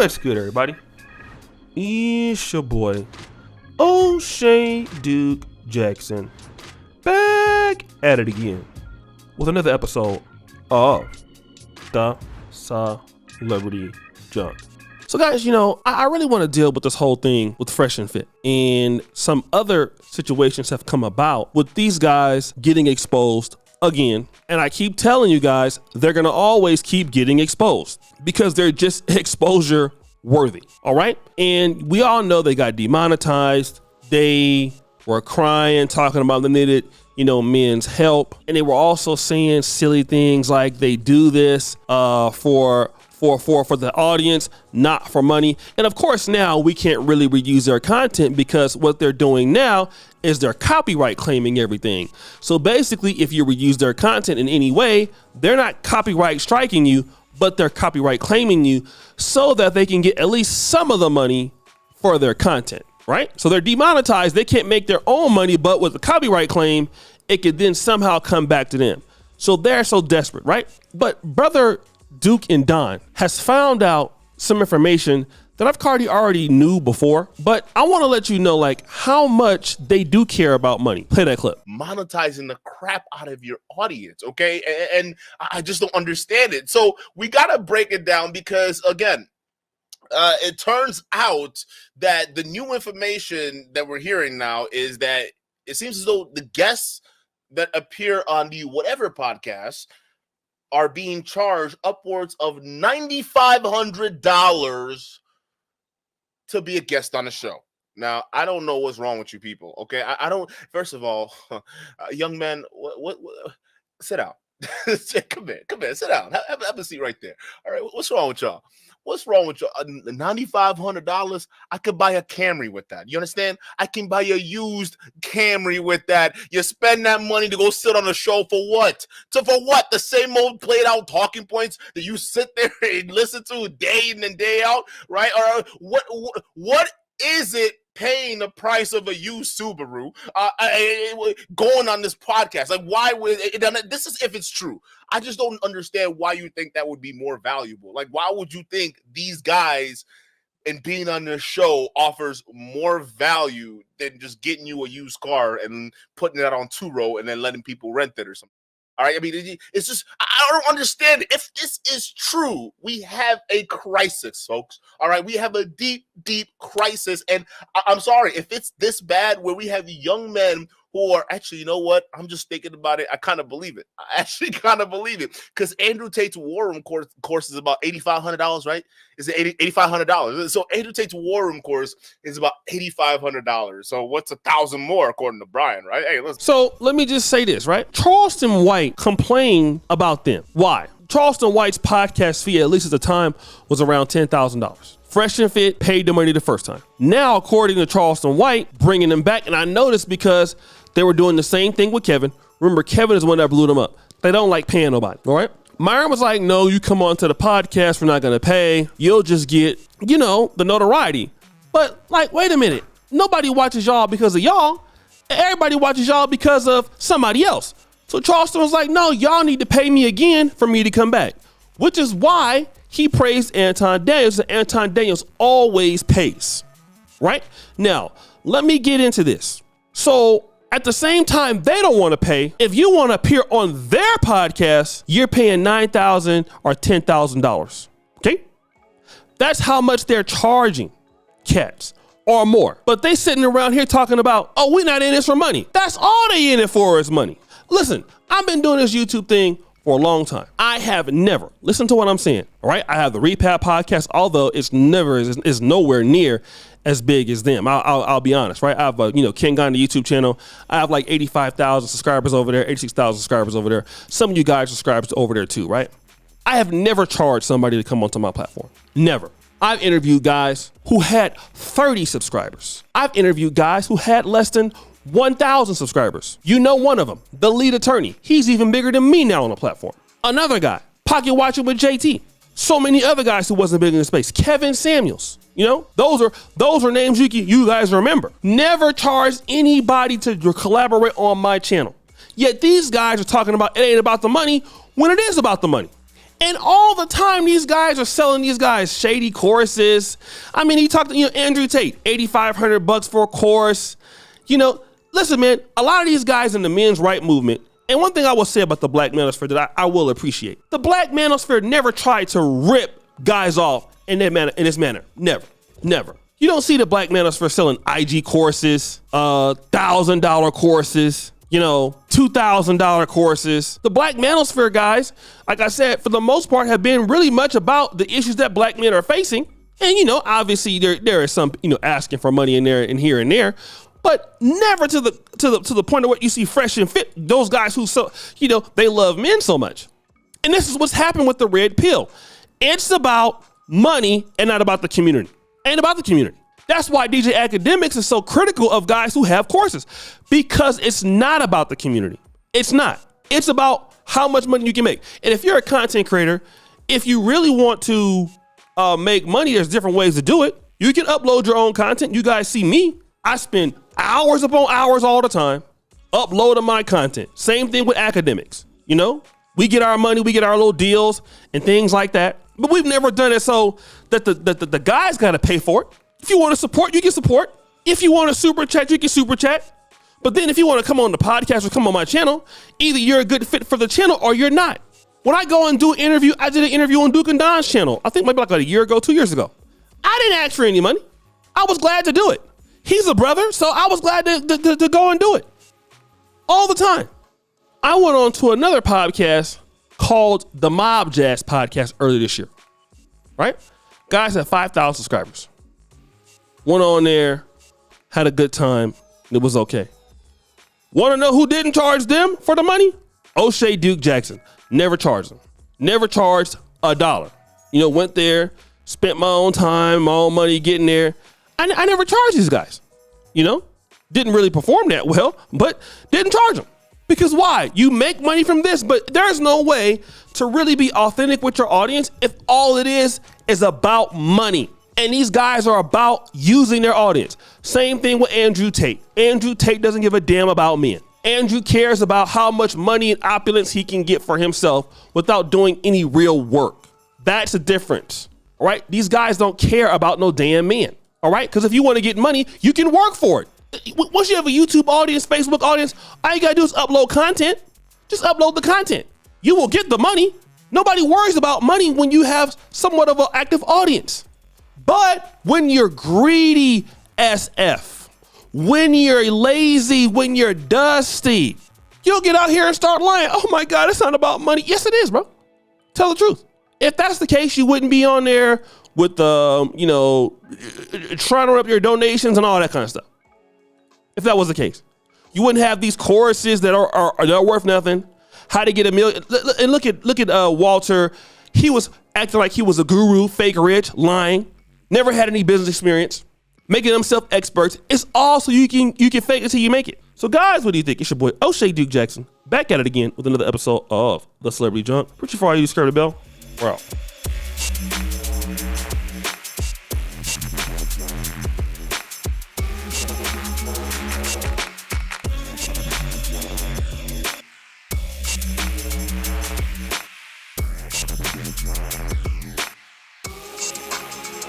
What's good, everybody? It's your boy, O'Shea Duke Jackson, back at it again with another episode of the Celebrity Junk. So guys, I really want to deal with this whole thing with Fresh and Fit, and some other situations have come about with these guys getting exposed again. And I keep telling you guys, they're going to always keep getting exposed because they're just exposure worthy. All right. And we all know they got demonetized. They were crying, talking about they needed, men's help. And they were also saying silly things like they do this for the audience, not for money. And of course, now we can't really reuse their content because what they're doing now is they're copyright claiming everything. So basically, if you reuse their content in any way, they're not copyright striking you, but they're copyright claiming you so that they can get at least some of the money for their content, right? So they're demonetized. They can't make their own money, but with the copyright claim, it could then somehow come back to them. So they're so desperate, right? But brother Duke and Don has found out some information that I've already knew before, but I want to let you know how much they do care about money. Play that clip. Monetizing the crap out of your audience, okay? And I just don't understand it. So we got to break it down because, again, it turns out that the new information that we're hearing now is that it seems as though the guests that appear on the whatever podcast are being charged upwards of $9,500 to be a guest on the show. Now, I don't know what's wrong with you people, okay? I don't, first of all, young man, what sit down. Come here, sit down. Have a seat right there. All right, what's wrong with y'all? What's wrong with y'all? $9,500, I could buy a Camry with that. You understand? I can buy a used Camry with that. You spend that money to go sit on a show for what? For what? The same old played out talking points that you sit there and listen to day in and day out, right? Or what is it paying the price of a used Subaru going on this podcast? Why would it, this is if it's true. I just don't understand why you think that would be more valuable. Why would you think these guys and being on their show offers more value than just getting you a used car and putting it on Turo and then letting people rent it or something? All right. I mean, it's just, I don't understand it. If this is true, we have a crisis, folks. All right. We have a deep, deep crisis. And I'm sorry if it's this bad where we have young men who are actually, you know what? I'm just thinking about it. I kind of believe it. I actually kind of believe it because Andrew Tate's War Room course is about $8,500, right? Is it $8,500? So Andrew Tate's War Room course is about $8,500. So what's 1,000 more according to Brian, right? Hey, listen. So let me just say this, right? Charleston White complained about them. Why? Charleston White's podcast fee, at least at the time, was around $10,000. Fresh and Fit paid the money the first time. Now, according to Charleston White, bringing them back, and I noticed because they were doing the same thing with Kevin. Remember, Kevin is the one that blew them up. They don't like paying nobody, all right? Myron was like, no, you come on to the podcast, we're not going to pay. You'll just get, the notoriety. But, wait a minute. Nobody watches y'all because of y'all. Everybody watches y'all because of somebody else. So Charleston was like, no, y'all need to pay me again for me to come back, which is why he praised Anton Daniels, and Anton Daniels always pays, right? Now, let me get into this. So at the same time, they don't want to pay. If you want to appear on their podcast, you're paying $9,000 or $10,000, okay? That's how much they're charging cats or more. But they sitting around here talking about, oh, we're not in this for money. That's all they in it for is money. Listen, I've been doing this YouTube thing for a long time. I have never, listen to what I'm saying, all right? I have the Repap podcast, although it's nowhere near as big as them. I'll be honest, right? I have King Gun, the YouTube channel. I have 85,000 subscribers over there, 86,000 subscribers over there. Some of you guys subscribe over there too, right? I have never charged somebody to come onto my platform. Never. I've interviewed guys who had 30 subscribers. I've interviewed guys who had less than 1,000 subscribers. One of them, the lead attorney. He's even bigger than me now on the platform. Another guy, Pocket Watching with JT. So many other guys who wasn't big in the space. Kevin Samuels. Those are names you guys remember. Never charged anybody to collaborate on my channel. Yet these guys are talking about it ain't about the money when it is about the money. And all the time, these guys are selling these guys shady courses. I mean, he talked to, Andrew Tate, $8,500 for a course. Listen, man, a lot of these guys in the men's right movement, and one thing I will say about the Black Manosphere that I will appreciate, the Black Manosphere never tried to rip guys off in this manner. Never. You don't see the Black Manosphere selling IG courses, $1,000 courses, $2,000 courses. The Black Manosphere guys, like I said, for the most part, have been really much about the issues that Black men are facing. And, obviously there is some, asking for money in there and here and there, but never to the point of what you see Fresh and Fit, those guys who, they love men so much. And this is what's happened with the red pill. It's about money and not about the community. Ain't about the community. That's why DJ Academics is so critical of guys who have courses, because it's not about the community. It's not. It's about how much money you can make. And if you're a content creator, if you really want to make money, there's different ways to do it. You can upload your own content. You guys see me. I spend hours upon hours all the time uploading my content. Same thing with academics. We get our money, we get our little deals and things like that. But we've never done it so that the guys got to pay for it. If you want to support, you can support. If you want to super chat, you can super chat. But then if you want to come on the podcast or come on my channel, either you're a good fit for the channel or you're not. When I go and do an interview, I did an interview on Duke and Don's channel. I think maybe like a year ago, 2 years ago. I didn't ask for any money. I was glad to do it. He's a brother, so I was glad to go and do it. All the time. I went on to another podcast called the Mob Jazz Podcast earlier this year. Right? Guys had 5,000 subscribers. Went on there, had a good time. It was okay. Want to know who didn't charge them for the money? O'Shea Duke Jackson. Never charged them. Never charged $1. Went there, spent my own time, my own money getting there. I never charged these guys. Didn't really perform that well, but didn't charge them. Because why? You make money from this, but there's no way to really be authentic with your audience if all it is about money. And these guys are about using their audience. Same thing with Andrew Tate. Andrew Tate doesn't give a damn about men. Andrew cares about how much money and opulence he can get for himself without doing any real work. That's the difference, all right? These guys don't care about no damn men, all right? Because if you want to get money, you can work for it. Once you have a YouTube audience, Facebook audience, all you got to do is upload content. Just upload the content. You will get the money. Nobody worries about money when you have somewhat of an active audience. But when you're greedy SF, when you're lazy, when you're dusty, you'll get out here and start lying. Oh my God, it's not about money. Yes, it is, bro. Tell the truth. If that's the case, you wouldn't be on there with trying to run up your donations and all that kind of stuff. If that was the case, you wouldn't have these choruses that are worth nothing. How to get $1 million. And look at Walter. He was acting like he was a guru, fake rich, lying. Never had any business experience, making himself experts. It's all so you can fake it until you make it. So guys, what do you think? It's your boy O'Shea Duke Jackson back at it again with another episode of The Celebrity Junk. Pretty far you subscribe to the bell. We're out.